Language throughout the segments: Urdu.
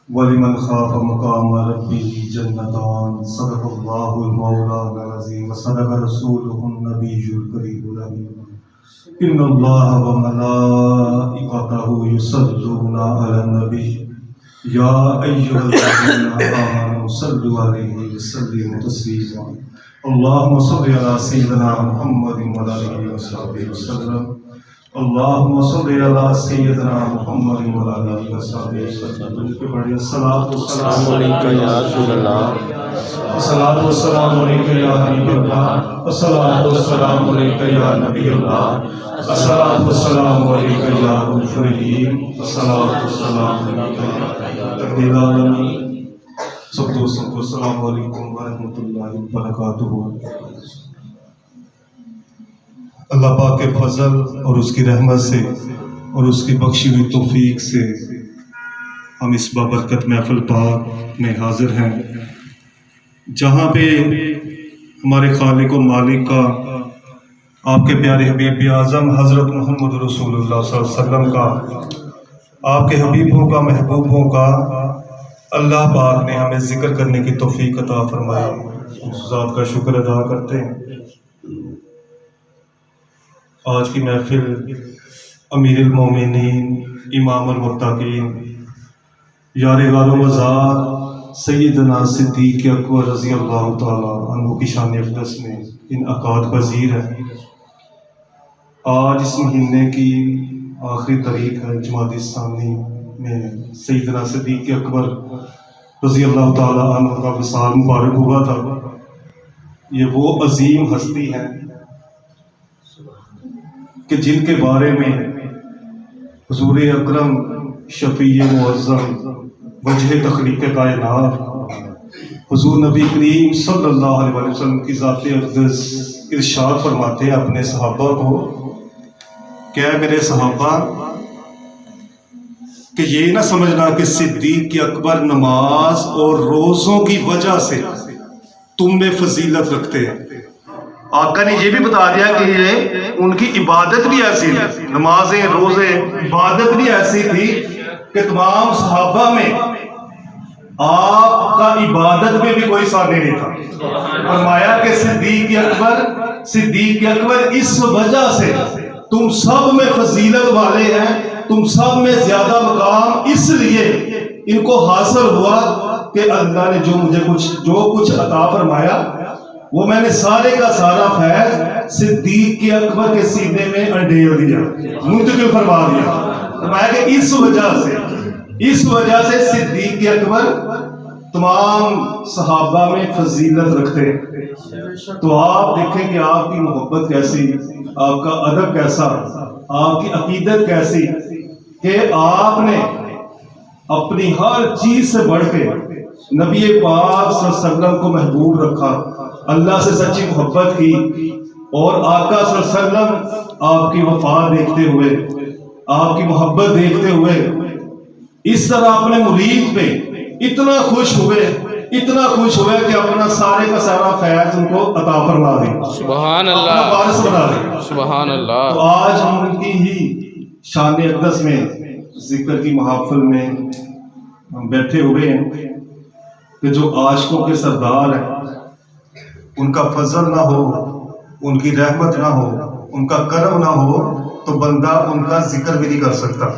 وَلِمَنْ خَافَ مَقَامَ رَبِّهِ جَنَّتَانِ صدق اللہ المولانا العظیم وصدق رسولہ النبی الکریم الامین ان اللہ وملائکتہ یصلون علی النبی یا ایھا الذین آمنوا صلوا علیہ وسلموا تسلیما اللہم صل علی سیدنا محمد وعلی آلہ وصحبہ وسلم اللہم صلی علی سیدنا محمد وعلی آلہ وصحبہ وسلم الصلاۃ والسلام علیک یا رسول اللہ الصلاۃ والسلام علیک یا حبیب اللہ الصلاۃ والسلام علیک یا نبی اللہ الصلاۃ والسلام علیک یا الفریدین الصلاۃ والسلام علیک یا تقدیر العالمین۔ سب دوستوں کو السلام علیکم ورحمۃ اللہ وبرکاتہ۔ اللہ پاک کے فضل اور اس کی رحمت سے اور اس کی بخشی ہوئی توفیق سے ہم اس بابرکت محفل پاک میں حاضر ہیں، جہاں پہ ہمارے خالق و مالک کا، آپ کے پیارے حبیب اعظم حضرت محمد رسول اللہ صلی اللہ علیہ وسلم کا، آپ کے حبیبوں کا، محبوبوں کا اللہ پاک نے ہمیں ذکر کرنے کی توفیق عطا فرمایا، اس ذات کا شکر ادا کرتے ہیں۔ آج کی محفل امیر المومنین، امام المتقین، یار غار و مزار سیدنا صدیق اکبر رضی اللہ تعالیٰ عنہ کی شان اقدس میں انعقاد پذیر ہے۔ آج اس مہینے کی آخری تاریخ ہے، جمادی الثانی میں سیدنا صدیق اکبر رضی اللہ تعالیٰ عنہ کا وصال مبارک ہوا تھا۔ یہ وہ عظیم ہستی ہیں کہ جن کے بارے میں حضور اکرم شفیع معظم وجہ تخلیق کائنات حضور نبی کریم صلی اللہ علیہ وسلم کی ذات اقدس ارشاد فرماتے ہیں اپنے صحابہ کو کہ اے میرے صحابہ، کہ یہ نہ سمجھنا کہ صدیق اکبر نماز اور روزوں کی وجہ سے تم میں فضیلت رکھتے ہیں۔ آقا نے یہ بھی بتا دیا کہ یہ ان کی عبادت بھی ایسی تھی، نمازیں، روزے، عبادت بھی ایسی تھی کہ تمام صحابہ میں آپ کا عبادت میں بھی کوئی ثانی نہیں تھا۔ فرمایا کہ صدیق اکبر اس وجہ سے تم سب میں فضیلت والے ہیں، تم سب میں زیادہ مقام اس لیے ان کو حاصل ہوا کہ اللہ نے جو کچھ عطا فرمایا وہ میں نے سارے کا سارا فیض صدیق اکبر کے سینے میں انڈیل دیا، منتقل فرما دیا۔ فرمایا کہ اس وجہ سے صدیق اکبر تمام صحابہ میں فضیلت رکھتے ہیں۔ تو آپ دیکھیں کہ آپ کی محبت کیسی، آپ کا ادب کیسا، آپ کی عقیدت کیسی کہ آپ نے اپنی ہر چیز سے بڑھ کے نبی پاک صلی اللہ علیہ وسلم کو محبوب رکھا، اللہ سے سچی محبت کی، اور آقا صلی اللہ علیہ وسلم آپ کی وفا دیکھتے ہوئے، آپ کی محبت دیکھتے ہوئے اس طرح اپنے مرید پہ اتنا خوش ہوئے کہ اپنا سارے کا سارا فیض ان کو عطا فرما دے، سبحان اللہ، اپنا وارث بنا دے۔ سبحان اللہ۔ تو آج ہم ان کی ہی شان اقدس میں ذکر کی محافل میں ہم بیٹھے ہوئے ہیں کہ جو عاشقوں کے سردار ہیں، ان کا فضل نہ ہو، ان کی رحمت نہ ہو، ان کا کرم نہ ہو تو بندہ ان کا ذکر بھی نہیں کر سکتا۔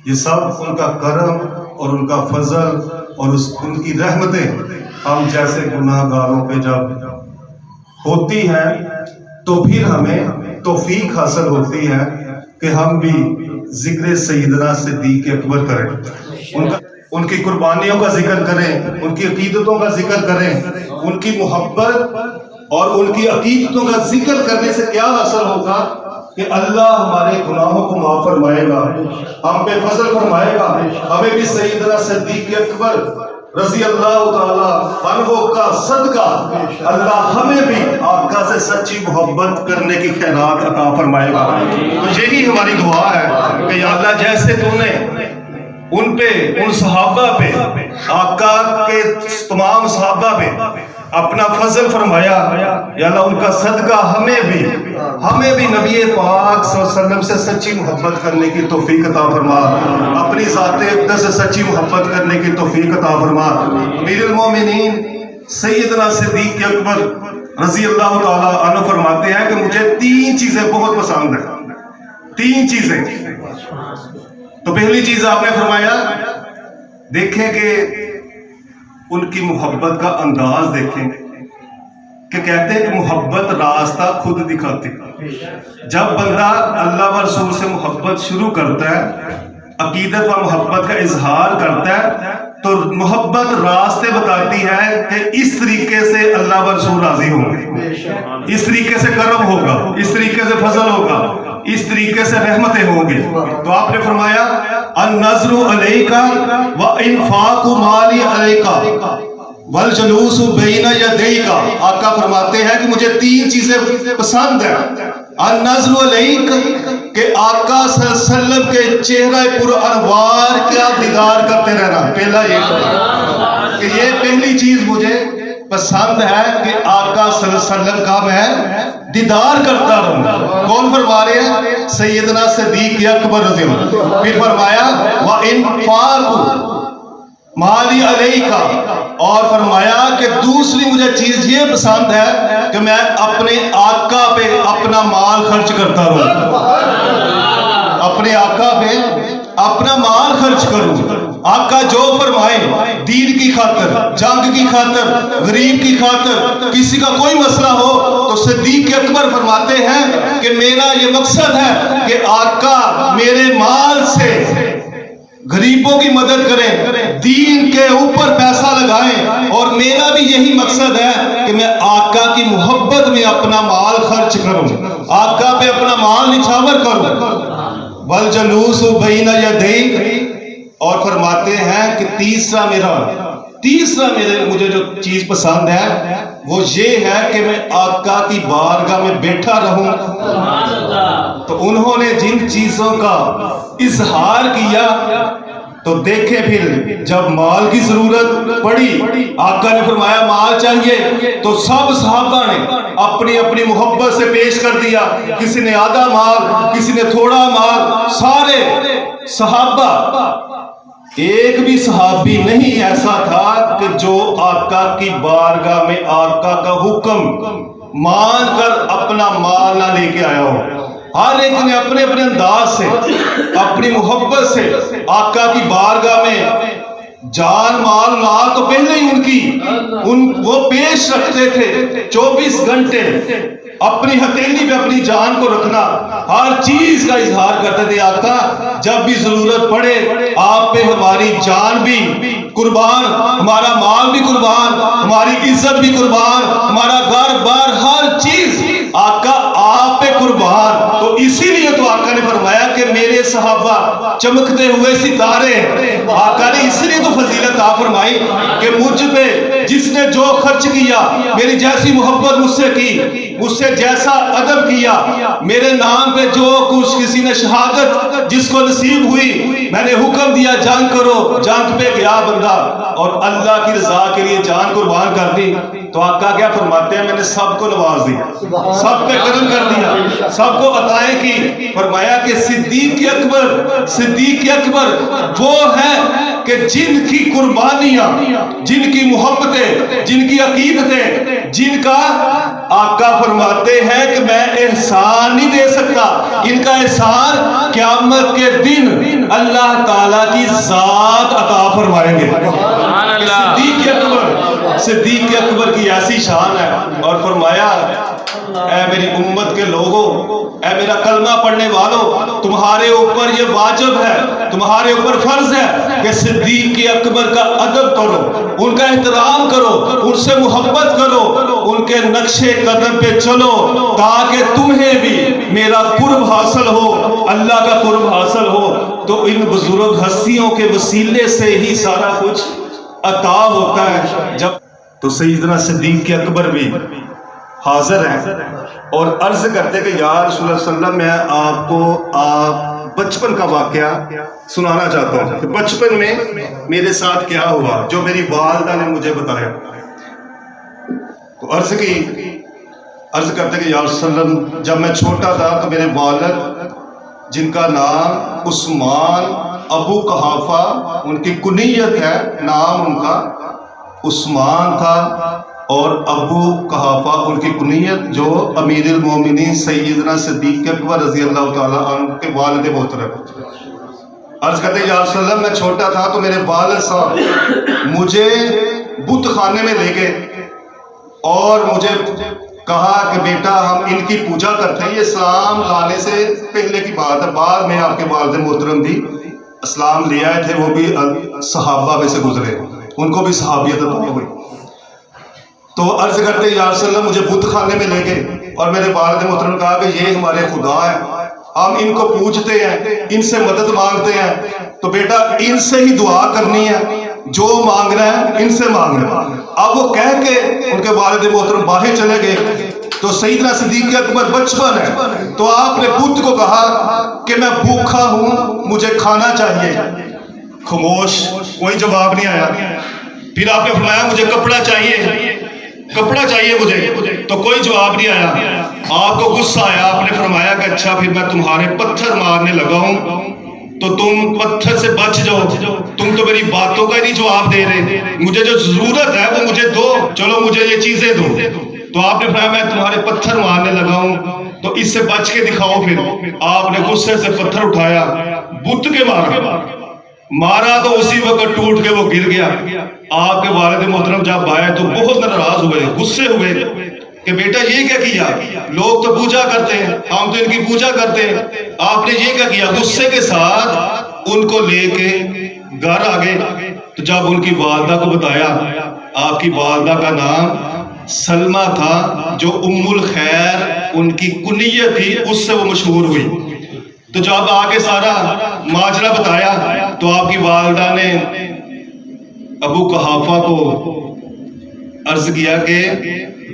یہ سب ان کا کرم اور ان کا فضل اور ان کی رحمتیں ہم جیسے گناہ گاروں پہ جب ہوتی ہیں تو پھر ہمیں توفیق حاصل ہوتی ہے کہ ہم بھی ذکر سیدنا صدیق اکبر کریں، ان کی قربانیوں کا ذکر کریں، ان کی عقیدتوں کا ذکر کریں۔ ان کی محبت اور ان کی عقیدتوں کا ذکر کرنے سے کیا حاصل ہوگا کہ اللہ ہمارے گناہوں کو معاف فرمائے گا، ہم پہ فضل فرمائے گا، ہمیں بھی سیدنا صدیق اکبر رضی اللہ تعالیٰ عنہ کا صدقہ اللہ ہمیں بھی آقا سے سچی محبت کرنے کی خیرات عطا فرمائے گا۔ تو یہی ہماری دعا ہے کہ یا اللہ جیسے تو نے ان پہ، ان صحابہ پہ، آقا کے تمام صحابہ پہ اپنا فضل فرمایا، یا اللہ ان کا صدقہ ہمیں بھی ہمیں بھی نبی پاک صلی اللہ علیہ وسلم سے سچی محبت کرنے کی توفیق عطا فرما، اپنی ذات اقدس سے سچی محبت کرنے کی توفیق عطا فرما۔ امیر المومنین سیدنا صدیق اکبر رضی اللہ تعالیٰ عنہ فرماتے ہیں کہ مجھے 3 چیزیں بہت پسند ہیں، 3 چیزیں۔ تو پہلی چیز آپ نے فرمایا، دیکھیں کہ ان کی محبت کا انداز دیکھیں کہ کہتے ہیں کہ محبت راستہ خود دکھاتی۔ جب بندہ اللہ و رسول سے محبت شروع کرتا ہے، عقیدت و محبت کا اظہار کرتا ہے، تو محبت راستے بتاتی ہے کہ اس طریقے سے اللہ و رسول راضی ہوں گے، اس طریقے سے کرم ہوگا، اس طریقے سے فضل ہوگا، اس طریقے سے رحمتیں ہوں گے۔ تو آپ نے فرمایا النظر علیک وانفاق مالی علیک والجلوس بین یدیک۔ آقا فرماتے ہیں کہ مجھے 3 چیزیں پسند ہیں۔ النظر علیک کہ آقا صلی اللہ علیہ وسلم کے چہرہ پر انوار کا دیدار کرتے رہنا، پہلا یہ کہ یہ پہلی چیز مجھے پسند ہے کہ آقا صلی اللہ علیہ وسلم کا میں دیدار کرتا رہوں۔ کون فرما رہے ہیں؟ سیدنا صدیق اکبر رضی اللہ عنہ۔ پھر فرمایا وَإِنْفَاقُ مالی علیہ کا، اور فرمایا کہ دوسری مجھے چیز یہ پسند ہے کہ میں اپنے آقا پہ اپنا مال خرچ کرتا رہوں، اپنے آقا پہ اپنا مال خرچ کروں۔ آقا جو فرمائے، دین کی خاطر، جنگ کی خاطر، غریب کی خاطر، کسی کا کوئی مسئلہ ہو تو صدیق اکبر فرماتے ہیں کہ میرا یہ مقصد ہے کہ آقا میرے مال سے غریبوں کی مدد کریں، دین کے اوپر پیسہ لگائیں، اور میرا بھی یہی مقصد ہے کہ میں آقا کی محبت میں اپنا مال خرچ کروں، آقا پہ اپنا مال نچھاور کروں۔ والجلوس بین یدیک، اور فرماتے ہیں کہ تیسرا میرے مجھے جو چیز پسند ہے وہ یہ ہے کہ میں آقا کی بارگاہ میں بیٹھا رہوں۔ تو انہوں نے جن چیزوں کا اظہار کیا تو دیکھیں، پھر جب مال کی ضرورت پڑی، آقا نے فرمایا مال چاہیے، تو سب صحابہ نے اپنی اپنی محبت سے پیش کر دیا، کسی نے آدھا مال، کسی نے تھوڑا مال، سارے صحابہ۔ ایک بھی صحابی نہیں ایسا تھا کہ جو آقا کی بارگاہ میں آقا کا حکم مان کر اپنا مال نہ لے کے آیا ہو۔ ہر ایک نے اپنے اپنے انداز سے، اپنی محبت سے آقا کی بارگاہ میں جان مال مال تو پہلے ہی وہ پیش رکھتے تھے۔ 24 گھنٹے اپنی ہتھیلی پہ اپنی جان کو رکھنا، ہر چیز کا اظہار کرتے تھے۔ آقا جب بھی ضرورت پڑے آپ پہ ہماری جان بھی قربان، ہمارا مال بھی قربان، ہماری عزت بھی قربان، ہمارا گھر بار ہر چیز آقا آپ پہ قربان۔ تو اسی لیے تو آقا نے فرمایا کہ میرے صحابہ چمکتے ہوئے ستارے۔ آقا نے اس لیے تو فضیلت عطا فرمائی کہ مجھ پہ جس نے جو خرچ کیا، میری جیسی محبت مجھ سے کی، مجھ سے جیسا ادب کیا، میرے نام پہ جو کچھ کسی نے شہادت جس کو نصیب ہوئی، میں نے حکم دیا جنگ کرو، جنگ پہ گیا بندہ اور اللہ کی رضا کے لیے جان قربان کر دی۔ تو آقا کیا فرماتے ہیں؟ میں نے سب کو نواز دیا، سب پہ کرم کر دیا، سب کو عطائیں کی۔ فرمایا کہ صدیق اکبر وہ ہیں کہ جن کی قربانیاں، جن کی محبتیں، جن کی عقیدتیں، جن کا آقا فرماتے ہیں کہ میں احسان نہیں دے سکتا، ان کا احسان قیامت کے دن اللہ تعالیٰ کی ذات عطا فرمائیں گے۔ صدیق اکبر کی ایسی شان ہے۔ اور فرمایا اے میری امت کے لوگوں، اے میرا کلمہ پڑھنے والوں، تمہارے اوپر یہ واجب ہے، تمہارے اوپر فرض ہے کہ صدیق اکبر کا ادب کرو، ان کا احترام کرو، ان سے محبت کرو، ان کے نقشے قدم پہ چلو، تاکہ تمہیں بھی میرا قرب حاصل ہو، اللہ کا قرب حاصل ہو۔ تو ان بزرگ ہستیوں کے وسیلے سے ہی سارا کچھ عطا ہوتا ہے۔ جب تو سیدنا صدیق اکبر بھی حاضر ہیں اور عرض کرتے کہ یا رسول اللہ صلی اللہ علیہ وسلم، میں آپ کو بچپن کا واقعہ سنانا چاہتا ہوں کہ بچپن میں میرے ساتھ کیا ہوا جو میری والدہ نے مجھے بتایا۔ تو عرض کی عرض کرتے کہ یا رسول اللہ جب میں چھوٹا تھا تو میرے والد جن کا نام عثمان ابو قحافہ ان کی کنیت ہے، نام ان کا عثمان تھا، اور ابو قحافہ ان کی کنیت، جو امیر المومنین سیدنا صدیق اکبر رضی اللہ تعالیٰ عنہ کے والد محترم۔ عرض کرتے یا رسول اللہ میں چھوٹا تھا تو میرے والد صاحب مجھے بت خانے میں لے گئے اور مجھے کہا کہ بیٹا ہم ان کی پوجا کرتے ہیں، یہ اسلام لانے سے پہلے کی بات ہے، بعد میں آپ کے والد محترم بھی اسلام لے آئے تھے، وہ بھی صحابہ میں سے گزرے، ان کو بھی صحابیت عطا ہوئی۔ تو عرض کرتے یا رسول اللہ مجھے بت خانے میں لے گئے اور میرے والد محترم نے کہا کہ یہ ہمارے خدا ہیں، ہم ان کو پوجتے ہیں، ان سے مدد مانگتے ہیں، تو بیٹا ان سے ہی دعا کرنی ہے، جو مانگنا ہے ان سے مانگنا ہے۔ اب وہ کہہ کے ان کے والد محترم باہر چلے گئے تو سیدنا صدیق اکبر بچپن ہے تو آپ نے بت کو کہا کہ میں بھوکا ہوں، مجھے کھانا چاہیے، خاموش، کوئی جواب نہیں آیا۔ پھر آپ نے فرمایا مجھے کپڑا چاہیے، کپڑا چاہیے مجھے، تو کوئی جواب نہیں آیا۔ آپ کو غصہ آیا، آپ نے فرمایا کہ اچھا پھر میں تمہارے پتھر مارنے لگا ہوں تو تم پتھر سے بچ جاؤ، تم تو میری باتوں کا ہی نہیں جواب دے رہے، مجھے جو ضرورت ہے وہ مجھے دو، چلو مجھے یہ چیزیں دو۔ تو آپ نے فرمایا میں تمہارے پتھر مارنے لگا ہوں تو اس سے بچ کے دکھاؤ۔ پھر آپ نے غصے سے پتھر اٹھایا، بت کے مارا تو اسی وقت ٹوٹ کے وہ گر گیا۔ آپ کے والد محترم جب آئے تو بہت ناراض ہوئے، غصے ہوئے کہ بیٹا یہ کیا کیا، لوگ تو پوجا کرتے ہیں، ہم تو ان کی پوجا کرتے ہیں، آپ نے یہ کیا کیا۔ غصے کے ساتھ ان کو لے کے گھر آ گئے تو جب ان کی والدہ کو بتایا، آپ کی والدہ کا نام سلمہ تھا، جو ام الخیر ان کی کنیت تھی، اس سے وہ مشہور ہوئی۔ تو جب آگے سارا ماجرا بتایا تو آپ کی والدہ نے ابو قحافہ کو عرض کیا کہ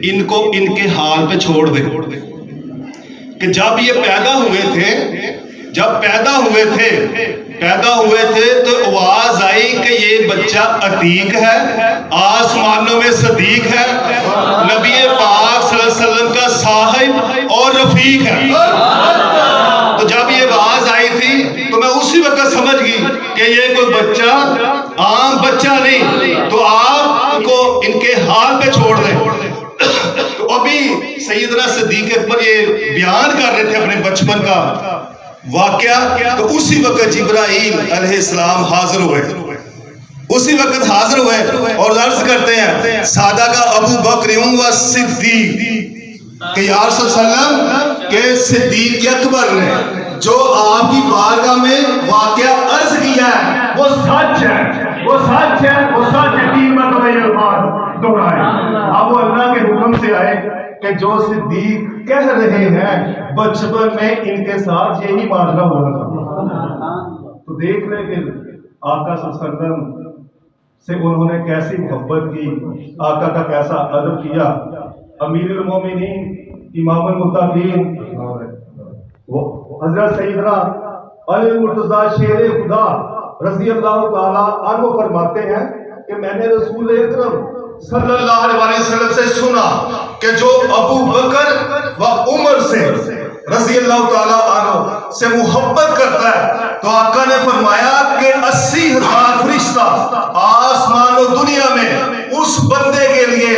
ان کو ان کے حال پہ چھوڑ دے، کہ جب یہ پیدا ہوئے تھے تو آواز آئی کہ یہ بچہ عتیق ہے، آسمانوں میں صدیق ہے، نبی پاک صلی اللہ علیہ وسلم کا صاحب اور رفیق ہے۔ تو جب یہ آواز آئی تھی تو میں اسی وقت سمجھ گئی کہ یہ کوئی بچہ عام بچہ نہیں، تو آپ کو ان کے حال پہ چھوڑ دیں۔ تو ابھی سیدنا صدیق اکبر یہ بیان کر رہے تھے اپنے بچپن کا واقعہ، تو اسی وقت جبرائیل علیہ السلام حاضر ہوئے، اسی وقت حاضر ہوئے اور عرض کرتے ہیں سادہ کا ابو بکر و صدیق کہ یا رسول اللہ کہ صدیق اکبر نے جو آپ کی بارگاہ میں واقعہ عرض کیا ہے وہ سچ ہے، وہ سچ ہے، وہ سچ ہے۔ 3 مرتبہ یہ الفاظ دہرائے۔ اب وہ اللہ کے حکم سے آئے کہ جو صدیق کہہ رہے ہیں بچپن میں ان کے ساتھ یہی معاملہ ہوا تھا۔ تو دیکھ لیں کہ آقا صلی اللہ علیہ وسلم سے انہوں نے کیسی محبت کی، آقا کا کیسا ادب کیا۔ امیر المومنین امام المتقین حضرت سیدنا علی المرتضیٰ شیر خدا رضی اللہ تعالیٰ عنہ فرماتے ہیں کہ میں نے رسول اکرم صلی اللہ علیہ وسلم سے سنا کہ جو ابو بکر و عمر سے رضی اللہ تعالیٰ عنہ سے محبت کرتا ہے تو آقا نے فرمایا کہ 80,000 فرشتہ آسمان و دنیا میں اس بندے کے لیے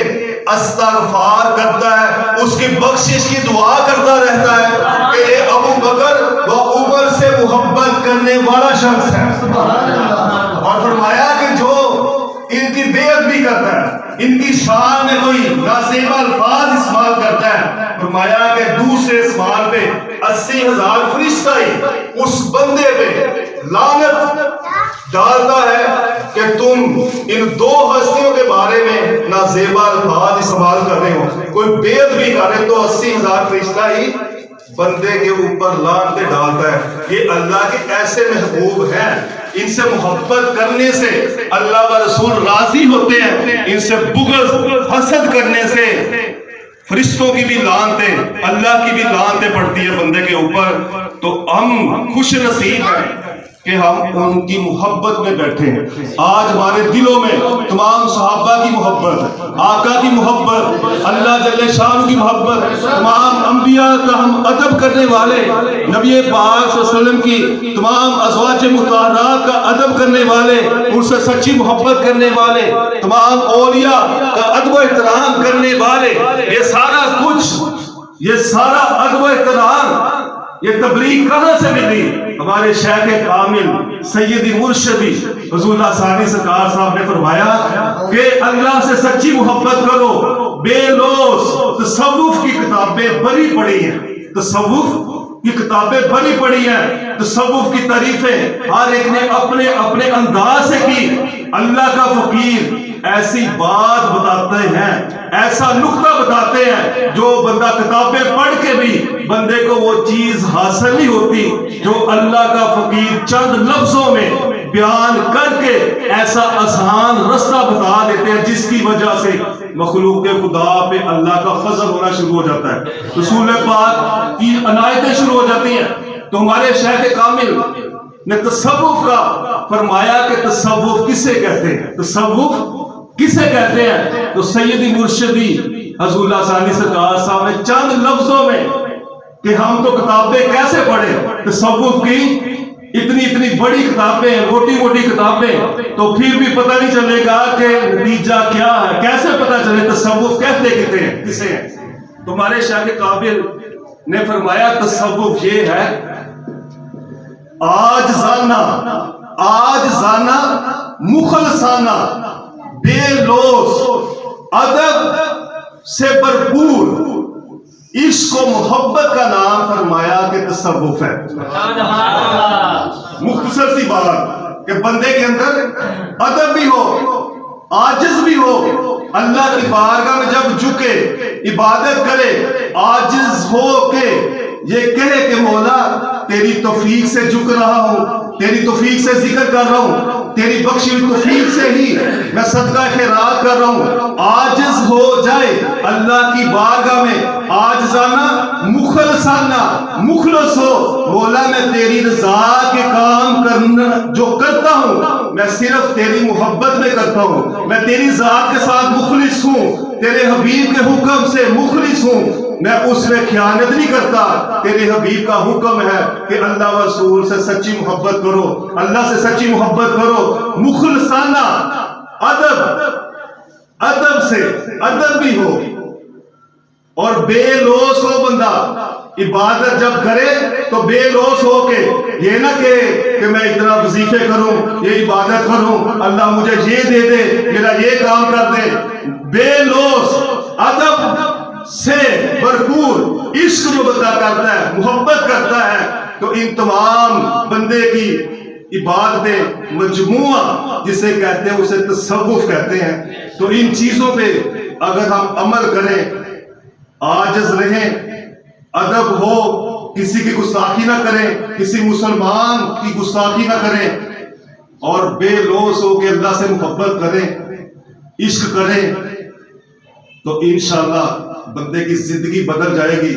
استغفار کرتا ہے، اس کی بخشش کی دعا کرتا رہتا ہے کہ یہ ابو بکر و عمر سے محبت کرنے والا شخص ہے۔ اور فرمایا کہ جو ان کی بیعت بھی کرتا ہے، ان کی شان میں کوئی نازیبہ الفاظ استعمال کرتا ہے، فرمایا کہ دوسرے اسمان پہ 80,000 فرشتہ ہی اس بندے پہ لعنت ڈالتا ہے کہ تم ان 2 ہستیوں کے بارے میں نازیبہ الفاظ استعمال کر رہے ہو۔ کوئی بیعت بھی کرے تو 80,000 فرشتہ ہی بندے کے اوپر لعنتیں ڈالتا ہے۔ یہ اللہ کے ایسے محبوب ہیں، ان سے محبت کرنے سے اللہ و رسول راضی ہوتے ہیں، ان سے بغض حسد کرنے سے فرشتوں کی بھی لعنتیں، اللہ کی بھی لعنتیں پڑتی ہے بندے کے اوپر۔ تو ہم خوش نصیب ہیں کہ ہم ان کی محبت میں بیٹھے ہیں۔ آج ہمارے دلوں میں تمام صحابہ کی محبت، آقا کی محبت، اللہ جل شانہ کی محبت، تمام انبیاء کا ہم ادب کرنے والے، نبی پاک صلی اللہ علیہ وسلم کی تمام ازواج مطہرات کا ادب کرنے والے، ان سے سچی محبت کرنے والے، تمام اولیاء کا ادب و احترام کرنے والے، یہ سارا ادب و احترام، یہ تبلیغ کہاں سے ملی؟ ہمارے شیخ کامل سیدی مرشدی حضور اللہ ثانی سرکار صاحب نے فرمایا کہ اللہ سے سچی محبت کرو، بے لوث تصوف کی کتابیں بڑی پڑی ہیں، تصوف کی کتابیں بڑی پڑی ہیں، تصوف کی تعریفیں ہر ایک نے اپنے اپنے انداز سے کی۔ اللہ کا فقیر ایسی بات بتاتے ہیں، ایسا نقطہ بتاتے ہیں جو بندہ کتابیں پڑھ کے بھی بندے کو وہ چیز حاصل نہیں ہوتی جو اللہ کا فقیر چند لفظوں میں بیان کر کے ایسا آسان رستہ بتا دیتے ہیں جس کی وجہ سے مخلوق خدا پہ اللہ کا فضل ہونا شروع ہو جاتا ہے، رسول پاک کی عنایتیں شروع ہو جاتی ہیں۔ تو ہمارے شیخ کامل نے تصوف کا فرمایا کہ تصوف کسے کہتے ہیں، تصوف کسے کہتے ہیں؟ تو سیدی مرشدی حضور اللہ ثانی سرکار صاحب نے چند لفظوں میں کہ ہم تو کتابیں کیسے پڑھیں، تصوف کی اتنی بڑی کتابیں، موٹی کتابیں، تو پھر بھی پتہ نہیں چلے گا کہ نتیجہ کیا ہے، کیسے پتہ چلے تصوف کہتے کسے ہیں؟ تو ہمارے شیخ کامل نے فرمایا تصوف یہ ہے عاجزانہ مخلصانہ بے لوث ادب سے بھرپور عشق و محبت کا نام فرمایا کہ تصوف ہے۔ مختصر سی بات کہ بندے کے اندر ادب بھی ہو، عاجز بھی ہو، اللہ کی بارگاہ میں جب جھکے عبادت کرے، عاجز ہو کے یہ کہے کہ مولا تیری توفیق سے جھک رہا ہوں، تیری توفیق سے ذکر کر رہا ہوں، تیری بخشی ہوئی توفیق سے ہی میں صدقہ خیرات کر رہا ہوں، عاجز ہو جائے اللہ کی بارگاہ میں، عاجزانہ مخلصانہ مخلص ہو، مولا میں تیری رضا کے کام کرنا جو کرتا ہوں میں صرف تیری محبت میں کرتا ہوں، میں تیری ذات کے ساتھ مخلص ہوں، تیرے حبیب کے حکم سے مخلص ہوں، میں اس میں خیانت نہیں کرتا، تیرے حبیب کا حکم ہے کہ اللہ و رسول سے سچی محبت کرو، اللہ سے سچی محبت کرو، مخلصانہ ادب سے ادب بھی ہو اور بے لوث ہو بندہ، عبادت جب کرے تو بے لوث ہو کے، یہ نہ کہ میں اتنا وظیفے کروں، یہ عبادت کروں، اللہ مجھے یہ دے دے، میرا یہ کام کر دے، بے لوث ادب سے بھرپور عشق جو بندہ کرتا ہے، محبت کرتا ہے، تو ان تمام بندے کی عبادتیں مجموعہ جسے کہتے ہیں اسے تصوف کہتے ہیں۔ تو ان چیزوں پہ اگر ہم عمل کریں، عاجز رہیں، ادب ہو، کسی کی گستاخی نہ کریں، کسی مسلمان کی گستاخی نہ کریں، اور بے لوث ہو کے اللہ سے محبت کریں، عشق کریں، تو انشاءاللہ بندے کی زندگی بدل جائے گی۔